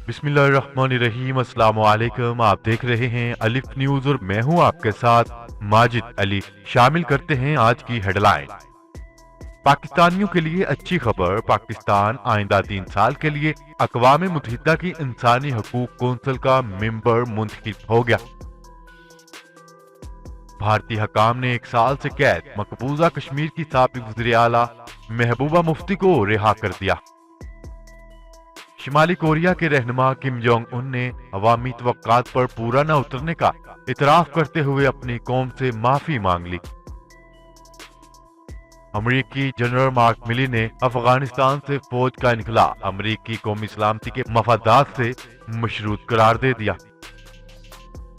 بسم اللہ الرحمن الرحیم، السلام علیکم۔ آپ دیکھ رہے ہیں الف نیوز اور میں ہوں آپ کے ساتھ ماجد علی۔ شامل کرتے ہیں آج کی ہیڈ لائن۔ پاکستانیوں کے لیے اچھی خبر، پاکستان آئندہ 3 سال کے لیے اقوام متحدہ کی انسانی حقوق کونسل کا ممبر منتخب ہو گیا۔ بھارتی حکام نے 1 سال سے قید مقبوضہ کشمیر کی سابق وزیر اعلیٰ محبوبہ مفتی کو رہا کر دیا۔ شمالی کوریا کے رہنما کم جونگ ان نے عوامی توقعات پر پورا نہ اترنے کا اعتراف کرتے ہوئے اپنی قوم سے معافی مانگ لی۔ امریکی جنرل مارک ملی نے افغانستان سے فوج کا انخلاء امریکی قومی سلامتی کے مفادات سے مشروط قرار دے دیا۔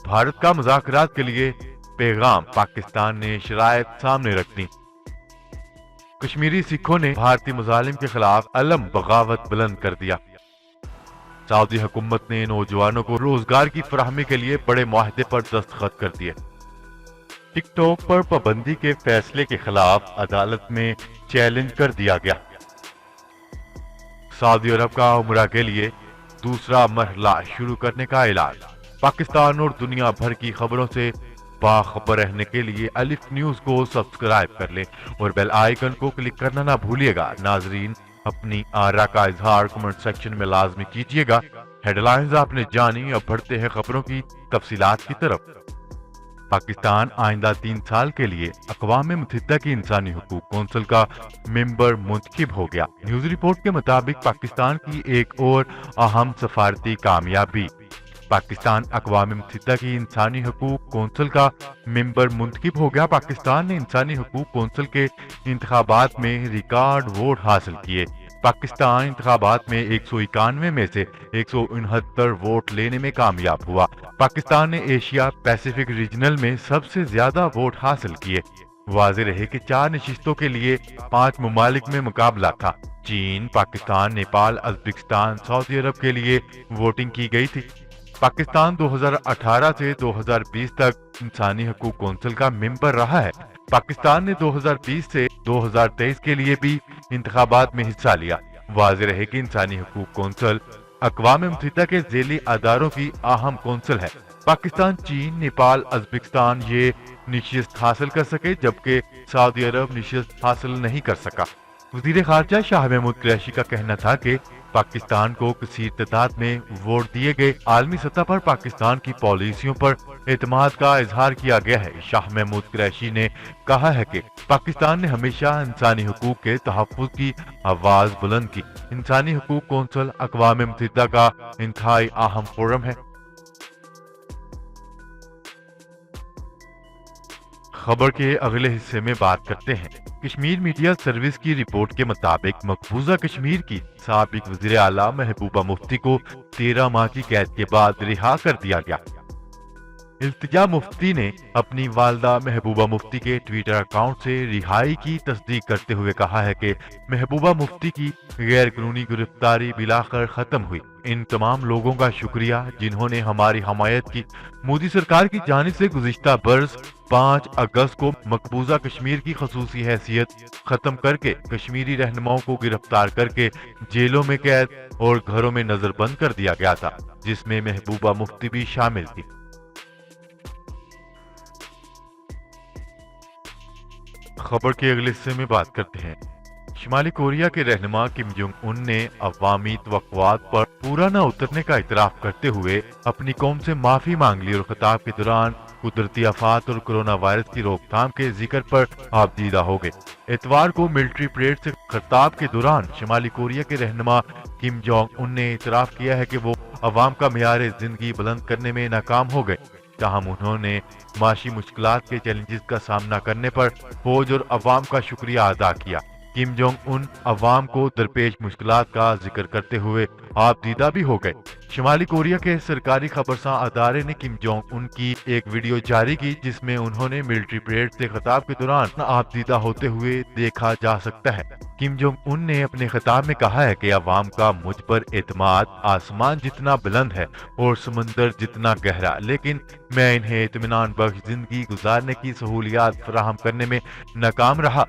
بھارت کا مذاکرات کے لیے پیغام، پاکستان نے شرائط سامنے رکھ دی۔ کشمیری سکھوں نے بھارتی مظالم کے خلاف علم بغاوت بلند کر دیا۔ سعودی حکومت نے نوجوانوں کو روزگار کی فراہمی کے لیے بڑے معاہدے پر دستخط کر دیے۔ ٹک ٹاک پر پابندی کے فیصلے کے خلاف عدالت میں چیلنج کر دیا گیا۔ سعودی عرب کا عمرہ کے لیے دوسرا مرحلہ شروع کرنے کا اعلان۔ پاکستان اور دنیا بھر کی خبروں سے باخبر رہنے کے لیے الف نیوز کو سبسکرائب کر لیں اور بیل آئیکن کو کلک کرنا نہ بھولیے گا۔ ناظرین، اپنی آراء کا اظہار کمنٹ سیکشن میں لازمی کیجیے گا۔ ہیڈ لائنز آپ نے جانی، اب بڑھتے ہیں خبروں کی تفصیلات کی طرف۔ پاکستان آئندہ 3 سال کے لیے اقوام متحدہ کی انسانی حقوق کونسل کا ممبر منتخب ہو گیا۔ نیوز رپورٹ کے مطابق پاکستان کی ایک اور اہم سفارتی کامیابی، پاکستان اقوام متحدہ کی انسانی حقوق کونسل کا ممبر منتخب ہو گیا۔ پاکستان نے انسانی حقوق کونسل کے انتخابات میں ریکارڈ ووٹ حاصل کیے۔ پاکستان انتخابات میں 191 میں سے 169 ووٹ لینے میں کامیاب ہوا۔ پاکستان نے ایشیا پیسیفک ریجنل میں سب سے زیادہ ووٹ حاصل کیے۔ واضح رہے کہ 4 نشستوں کے لیے 5 ممالک میں مقابلہ تھا۔ چین، پاکستان، نیپال، ازبکستان، سعودی عرب کے لیے ووٹنگ کی گئی تھی۔ پاکستان 2018 سے 2020 تک انسانی حقوق کونسل کا ممبر رہا ہے۔ پاکستان نے 2020 سے 2023 کے لیے بھی انتخابات میں حصہ لیا۔ واضح رہے کہ انسانی حقوق کونسل اقوام متحدہ کے ذیلی اداروں کی اہم کونسل ہے۔ پاکستان، چین، نیپال، ازبکستان یہ نشست حاصل کر سکے، جبکہ سعودی عرب نشست حاصل نہیں کر سکا۔ وزیر خارجہ شاہ محمود قریشی کا کہنا تھا کہ پاکستان کو کثیر تعداد میں ووٹ دیے گئے۔ عالمی سطح پر پاکستان کی پالیسیوں پر اعتماد کا اظہار کیا گیا ہے۔ شاہ محمود قریشی نے کہا ہے کہ پاکستان نے ہمیشہ انسانی حقوق کے تحفظ کی آواز بلند کی۔ انسانی حقوق کونسل اقوام متحدہ کا انتہائی اہم فورم ہے۔ خبر کے اگلے حصے میں بات کرتے ہیں۔ کشمیر میڈیا سروس کی رپورٹ کے مطابق مقبوضہ کشمیر کی سابق وزیر اعلیٰ محبوبہ مفتی کو 13 ماہ کی قید کے بعد رہا کر دیا گیا۔ التجا مفتی نے اپنی والدہ محبوبہ مفتی کے ٹویٹر اکاؤنٹ سے رہائی کی تصدیق کرتے ہوئے کہا ہے کہ محبوبہ مفتی کی غیر قانونی گرفتاری بالآخر ختم ہوئی۔ ان تمام لوگوں کا شکریہ جنہوں نے ہماری حمایت کی۔ مودی سرکار کی جانب سے گزشتہ برس 5 اگست کو مقبوضہ کشمیر کی خصوصی حیثیت ختم کر کے کشمیری رہنماؤں کو گرفتار کر کے جیلوں میں قید اور گھروں میں نظر بند کر دیا گیا تھا، جس میں محبوبہ مفتی بھی شامل تھی۔ خبر کے اگلے حصے میں بات کرتے ہیں۔ شمالی کوریا کے رہنما کم جونگ ان نے عوامی توقعات پر پورا نہ اترنے کا اعتراف کرتے ہوئے اپنی قوم سے معافی مانگ لی اور خطاب کے دوران قدرتی آفات اور کرونا وائرس کی روک تھام کے ذکر پر آبدیدہ ہو گئے۔ اتوار کو ملٹری پریڈ سے خطاب کے دوران شمالی کوریا کے رہنما کم جونگ ان نے اعتراف کیا ہے کہ وہ عوام کا معیار زندگی بلند کرنے میں ناکام ہو گئے۔ تاہم انہوں نے معاشی مشکلات کے چیلنجز کا سامنا کرنے پر فوج اور عوام کا شکریہ ادا کیا۔ کم جونگ ان عوام کو درپیش مشکلات کا ذکر کرتے ہوئے آپ دیدہ بھی ہو گئے۔ شمالی کوریا کے سرکاری خبرساں ادارے نے کم جونگ ان کی ایک ویڈیو جاری کی جس میں انہوں نے ملٹری پریڈ سے خطاب کے دوران آپ دیدہ ہوتے ہوئے دیکھا جا سکتا ہے۔ کم جونگ ان نے اپنے خطاب میں کہا ہے کہ عوام کا مجھ پر اعتماد آسمان جتنا بلند ہے اور سمندر جتنا گہرا، لیکن میں انہیں اطمینان بخش زندگی گزارنے کی سہولیات فراہم کرنے میں ناکام رہا۔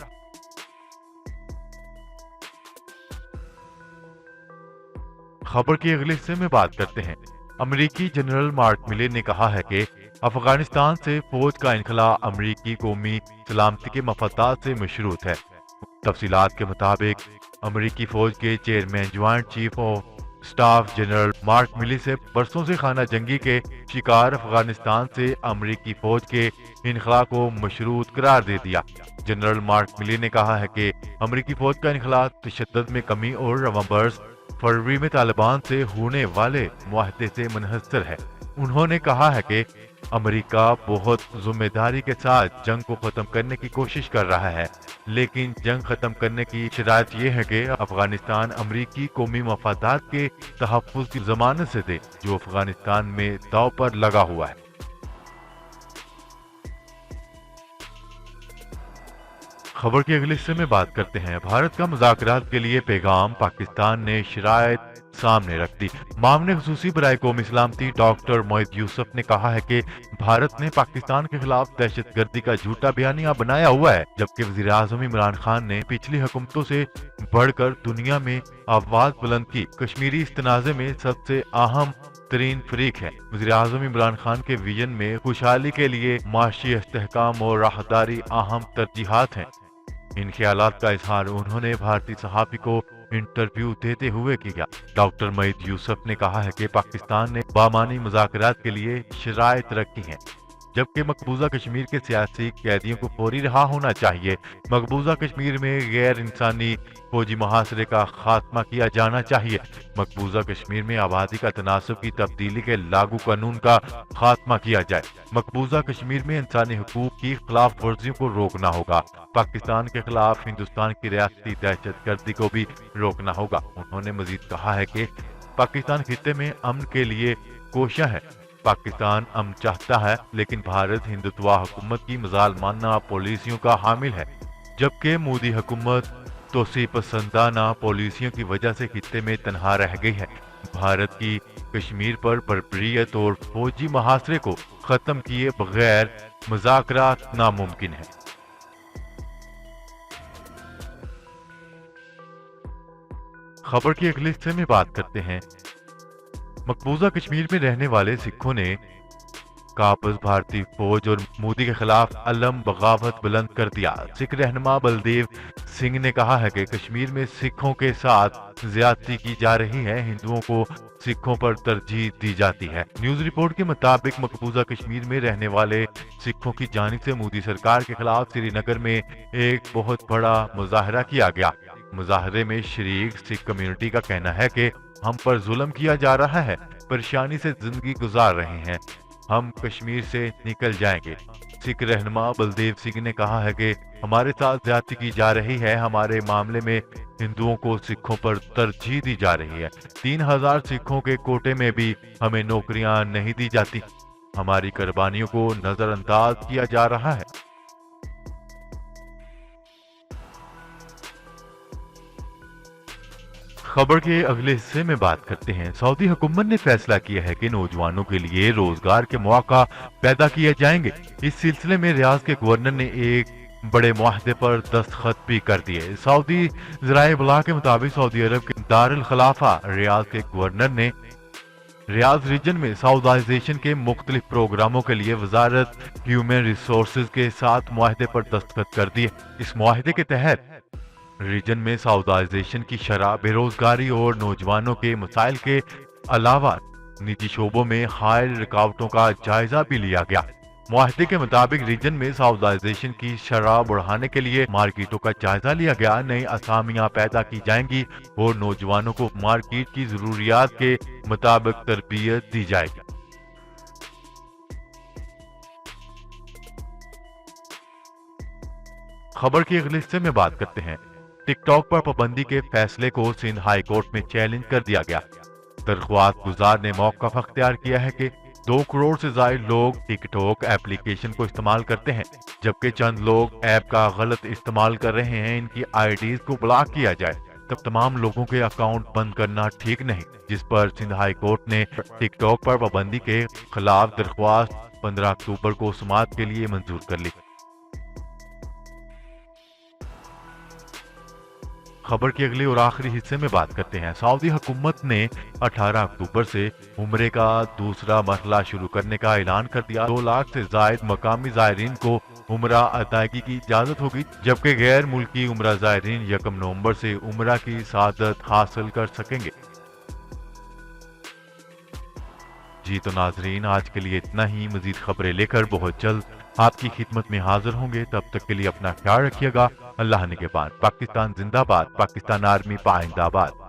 खबर के अगले हिस्से में बात करते हैं। अमेरिकी जनरल मार्क मिले ने कहा है कि अफगानिस्तान से फौज का इनखला अमेरिकी कौमी सलामती के मफादात से मशरूत है। तफसीलात के मुताबिक अमेरिकी फौज के chairman joint chief of staff general mark मिली से बरसों से खाना जंगी के शिकार अफगानिस्तान से अमेरिकी फौज के इनखला को मशरूत करार दे दिया। जनरल मार्क मिली ने कहा है कि अमेरिकी फौज का इनखला तशद्दुद में कमी और नवंबर फरवरी में तालिबान से होने वाले मुआहदे से मुनहसर है। उन्होंने कहा है कि अमेरिका बहुत जिम्मेदारी के साथ जंग को खत्म करने की कोशिश कर रहा है, लेकिन जंग खत्म करने की शरात ये है कि अफगानिस्तान अमेरिकी कौमी मफादात के तहफ़्फ़ुज़ की ज़मानत से दे, जो अफगानिस्तान में दांव पर लगा हुआ है। खबर के अगले हिस्से में बात करते हैं। भारत का मुज़ाकरात के लिए पैगाम, पाकिस्तान ने शराइत सामने रख दी। मामले खसूसी बराए कौमी सलामती डॉक्टर मोहित यूसुफ ने कहा है कि भारत ने पाकिस्तान के खिलाफ दहशतगर्दी का झूठा बयानिया बनाया हुआ है, जबकि वज़ीर आज़म इमरान खान ने पिछली हुकूमतों से बढ़कर दुनिया में आवाज बुलंद की। कश्मीरी इस तनाज़े में सबसे अहम तरीन फरीक है। वज़ीर आज़म इमरान खान के विजन में खुशहाली के लिए माशी इस्तेहकाम और राहदारी अहम तरजीहात हैं। इन ख्यालात का इजहार उन्होंने भारतीय सहाफ़ी को इंटरव्यू देते हुए किया। डॉक्टर मोहित यूसुफ ने कहा है कि पाकिस्तान ने बामानी मुज़ाकरात के लिए शराइत रखी हैं, जबकि मकबूजा कश्मीर के सियासी कैदियों को फौरी रिहा होना चाहिए। मकबूजा कश्मीर में गैर इंसानी फौजी मुहासरे का खात्मा किया जाना चाहिए। मकबूजा कश्मीर में आबादी का तनासब की तब्दीली के लागू कानून का खात्मा किया जाए। मकबूजा कश्मीर में इंसानी हुकूक की खिलाफ वर्जियों को रोकना होगा। पाकिस्तान के खिलाफ हिंदुस्तान की रियासती दहशतगर्दी को भी रोकना होगा। उन्होंने मजीद कहा है कि पाकिस्तान खित्ते में अमन के लिए कोशिश है। पाकिस्तान अमन चाहता है, लेकिन भारत हिंदुत्वा हुकूमत की मजाल मानना पॉलिसियों का हामिल है, जबकि मोदी हुकूमत तोसी पसंदाना पॉलिसियों की वजह से खित्ते में तनहा रह गई है। भारत की कश्मीर पर बर्बरियत और फौजी मुहासरे को खत्म किए बगैर मुज़ाकरात नामुमकिन है। खबर के अगले हिस्से में बात करते हैं। मकबूजा कश्मीर में रहने वाले सिखों ने काबज भारतीय फौज और मोदी के खिलाफ अलम बगावत बुलंद कर दिया। सिख रहनुमा बलदेव सिंह ने कहा है कि कश्मीर में सिखों के साथ ज्यादती की जा रही है, हिंदुओं को सिखों पर तरजीह दी जाती है। न्यूज रिपोर्ट के मुताबिक मकबूजा कश्मीर में रहने वाले सिखों की जानिब से मोदी सरकार के खिलाफ श्रीनगर में एक बहुत बड़ा मुजाहरा किया गया। मुजाहरे में शरीक सिख कम्युनिटी का कहना है कि हम पर जुल्म किया जा रहा है, परेशानी से जिंदगी गुजार रहे हैं, हम कश्मीर से निकल जाएंगे। सिख रहनुमा बलदेव सिंह ने कहा है कि हमारे साथ ज्यादती की जा रही है, हमारे मामले में हिंदुओं को सिखों पर तरजीह दी जा रही है। 3000 सिखों के कोटे में भी हमें नौकरियां नहीं दी जाती, हमारी कुर्बानियों को नजरअंदाज किया जा रहा है। खबर के अगले हिस्से में बात करते हैं। सऊदी हुकूमत ने फैसला किया है कि नौजवानों के लिए रोजगार के मौका पैदा किए जाएंगे। इस सिलसिले में रियाद के गवर्नर ने एक बड़े मुआहदे पर दस्तखत भी कर दिए। सऊदी ज़राए इब्लाग के मुताबिक सऊदी अरब के दारुल खिलाफा रियाद के गवर्नर ने रियाद रीजन में सऊदाइजेशन के मुख्तलिफ प्रोग्रामों के लिए वजारत ह्यूमन रिसोर्सेज के साथ मुआहदे पर दस्तखत कर दिए। इस मुआहदे के तहत रीजन में सऊदाइजेशन की शरह, बेरोजगारी और नौजवानों के मसाइल के अलावा निजी शोबों में हायर रुकावटों का जायजा भी लिया गया। मुआहदे के मुताबिक रीजन में सऊदाइजेशन की शरह बढ़ाने के लिए मार्केटों का जायजा लिया गया, नई असामियां पैदा की जाएंगी और नौजवानों को मार्केट की जरूरियात के मुताबिक तरबियत दी जाएगी। खबर के अगले हिस्से में बात करते हैं। टिकटॉक पर पाबंदी के फैसले को सिंध हाई कोर्ट में चैलेंज कर दिया गया। दरख्वास्त गुजार ने मौका अख्तियार किया है कि 2 करोड़ से ज्यादा लोग टिकटॉक एप्लीकेशन को इस्तेमाल करते हैं, जबकि चंद लोग ऐप का गलत इस्तेमाल कर रहे हैं। इनकी आईडीज को ब्लॉक किया जाए, तब तमाम लोगों के अकाउंट बंद करना ठीक नहीं, जिस पर सिंध हाई कोर्ट ने टिकटॉक पर पाबंदी के खिलाफ दरख्वास्त 15 अक्टूबर को समाअत के लिए मंजूर कर ली। खबर के अगले और आखिरी हिस्से में बात करते हैं। सऊदी हुकूमत ने 18 अक्टूबर से उम्रे का दूसरा मरहला शुरू करने का ऐलान कर दिया। 2 लाख से जायद मकामी ज़ायरीन को उम्रा अदायगी की इजाज़त होगी, जबकि गैर मुल्की उम्रा ज़ायरीन 1 नवंबर से उम्रा की सआदत हासिल कर सकेंगे। जी तो नाजरीन, आज के लिए इतना ही। मजीद खबरें लेकर बहुत जल्द आपकी खिदमत में हाजिर होंगे। तब तक के लिए अपना ख्याल रखिएगा। अल्लाह निगहबान। पाकिस्तान जिंदाबाद। पाकिस्तान आर्मी पाइंदाबाद।